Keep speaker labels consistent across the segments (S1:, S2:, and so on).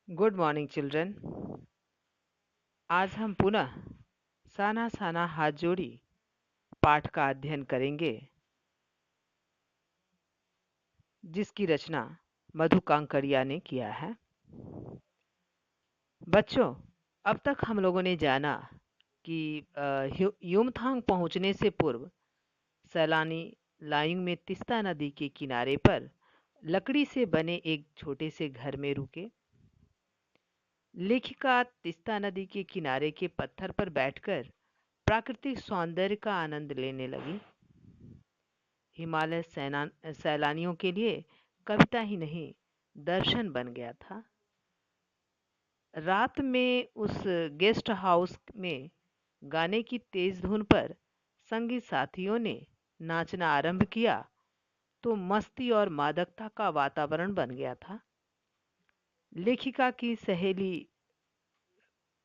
S1: Good morning children. आज हम पुनः साना साना हाथ जोड़ी पाठ का अध्ययन करेंगे, जिसकी रचना मधु कांकरिया ने किया है। बच्चों, अब तक हम लोगों ने जाना कि युमथांग पहुंचने से पूर्व सैलानी लायुंग में तिस्ता नदी के किनारे पर लकड़ी से बने एक छोटे से घर में रुके। लेखिका तिस्ता नदी के किनारे के पत्थर पर बैठकर प्राकृतिक सौंदर्य का आनंद लेने लगी। हिमालय सैलानियों के लिए कविता ही नहीं, दर्शन बन गया था। रात में उस गेस्ट हाउस में गाने की तेज धुन पर संगी साथियों ने नाचना आरंभ किया तो मस्ती और मादकता का वातावरण बन गया था। लेखिका की सहेली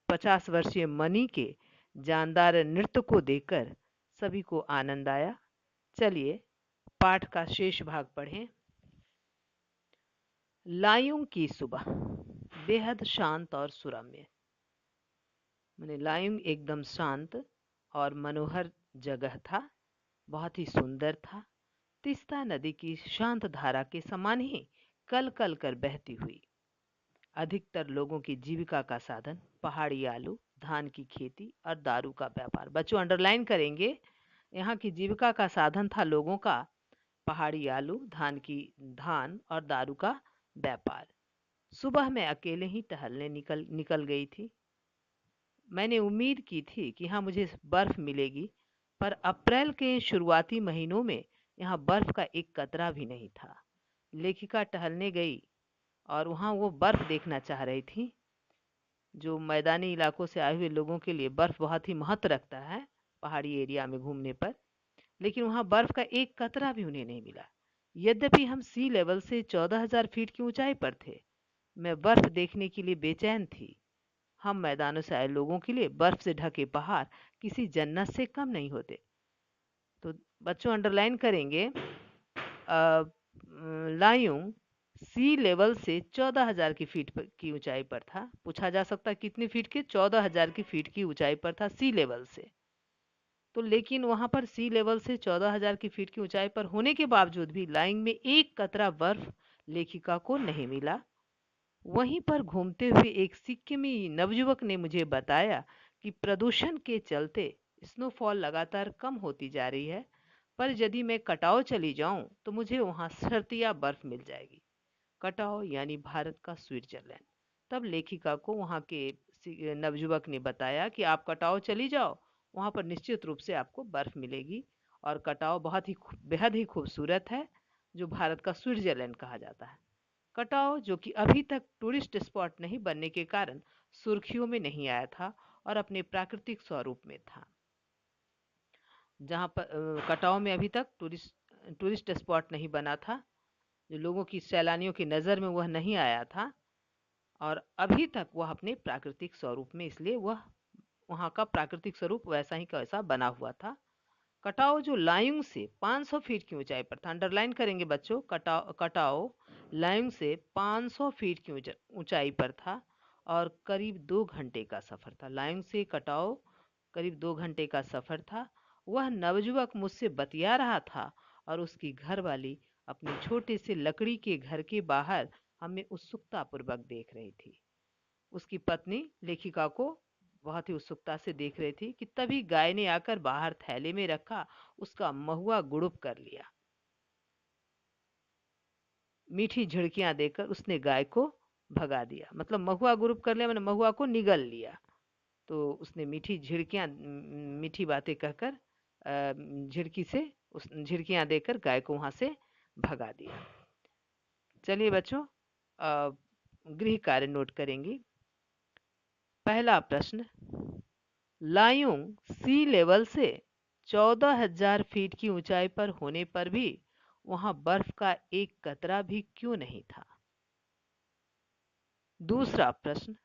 S1: 50 वर्षीय मनी के जानदार नृत्य को देखकर सभी को आनंद आया। चलिए पाठ का शेष भाग पढ़ें। लायुंग की सुबह बेहद शांत और सुरम्य। मैंने लायुंग एकदम शांत और मनोहर जगह था, बहुत ही सुंदर था। तिस्ता नदी की शांत धारा के समान ही कल कल कर बहती हुई। अधिकतर लोगों की जीविका का साधन पहाड़ी आलू, धान की खेती और दारू का व्यापार। बच्चों अंडरलाइन करेंगे, यहाँ की जीविका का साधन था लोगों का पहाड़ी आलू, धान और दारू का व्यापार। सुबह मैं अकेले ही टहलने निकल निकल गई थी। मैंने उम्मीद की थी कि यहाँ मुझे बर्फ मिलेगी, पर अप्रैल के शुरुआती महीनों में यहाँ बर्फ का एक कतरा भी नहीं था। लेखिका टहलने गई और वहाँ वो बर्फ देखना चाह रही थी। जो मैदानी इलाकों से आए हुए लोगों के लिए बर्फ बहुत ही महत्व रखता है पहाड़ी एरिया में घूमने पर, लेकिन वहाँ बर्फ का एक कतरा भी उन्हें नहीं मिला। यद्यपि हम सी लेवल से 14,000 फीट की ऊंचाई पर थे। मैं बर्फ देखने के लिए बेचैन थी। हम मैदानों से आए लोगों के लिए बर्फ से ढके पहाड़ किसी जन्नत से कम नहीं होते। तो बच्चों अंडरलाइन करेंगे, लायुंग सी लेवल से 14,000 की फीट की ऊंचाई पर था। पूछा जा सकता है कितनी फीट की? 14,000 की फीट की ऊंचाई पर था सी लेवल से। तो लेकिन वहां पर सी लेवल से 14,000 की फीट की ऊंचाई पर होने के बावजूद भी लाइंग में एक कतरा बर्फ लेखिका को नहीं मिला। वहीं पर घूमते हुए एक सिक्किमी नवयुवक ने मुझे बताया कि प्रदूषण के चलते स्नोफॉल लगातार कम होती जा रही है, पर यदि मैं कटाव चली जाऊं तो मुझे वहां सर्दियां बर्फ मिल जाएगी। कटाव यानी भारत का स्विट्जरलैंड। तब लेखिका को वहां के नवयुवक ने बताया कि आप कटाव चली जाओ, वहां पर निश्चित रूप से आपको बर्फ मिलेगी। और कटाव बहुत ही बेहद ही खूबसूरत है, जो भारत का स्विट्जरलैंड कहा जाता है। कटाव जो कि अभी तक टूरिस्ट स्पॉट नहीं बनने के कारण सुर्खियों में नहीं आया था और अपने प्राकृतिक स्वरूप में था। जहाँ पर कटाव में अभी तक टूरिस्ट स्पॉट नहीं बना था, जो लोगों की सैलानियों की नज़र में वह नहीं आया था, और अभी तक वह अपने प्राकृतिक स्वरूप में, इसलिए वह वहाँ का प्राकृतिक स्वरूप वैसा ही का वैसा बना हुआ था। कटाव जो लायुंग से 500 फीट की ऊंचाई पर था, अंडरलाइन करेंगे बच्चों, कटाव लायुंग से 500 फीट की ऊंचाई पर था और करीब 2 घंटे का सफर था। लायुंग से कटाव करीब 2 घंटे का सफर था। वह नवयुवक मुझसे बतिया रहा था और उसकी घरवाली अपने छोटे से लकड़ी के घर के बाहर हमें उत्सुकता पूर्वक देख रही थी। उसकी पत्नी लेखिका को बहुत ही उत्सुकता से देख रही थी कि तभी गाय ने आकर बाहर थैले में रखा उसका महुआ गुड़ुप कर लिया। मीठी झिड़कियां देकर उसने गाय को भगा दिया। मतलब महुआ गुड़ुप कर लिया, मैंने महुआ को निगल लिया। तो उसने मीठी बातें कहकर झिड़की से उस झिड़कियां देकर गाय को वहां से भगा दिया। चलिए बच्चों, गृह कार्य नोट करेंगी। पहला प्रश्न, लायुंग सी लेवल से 14,000 फीट की ऊंचाई पर होने पर भी वहां बर्फ का एक कतरा भी क्यों नहीं था? दूसरा प्रश्न,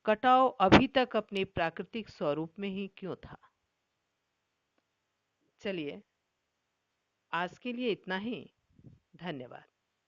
S1: कटाव अभी तक अपने प्राकृतिक स्वरूप में ही क्यों था? चलिए आज के लिए इतना ही। धन्यवाद।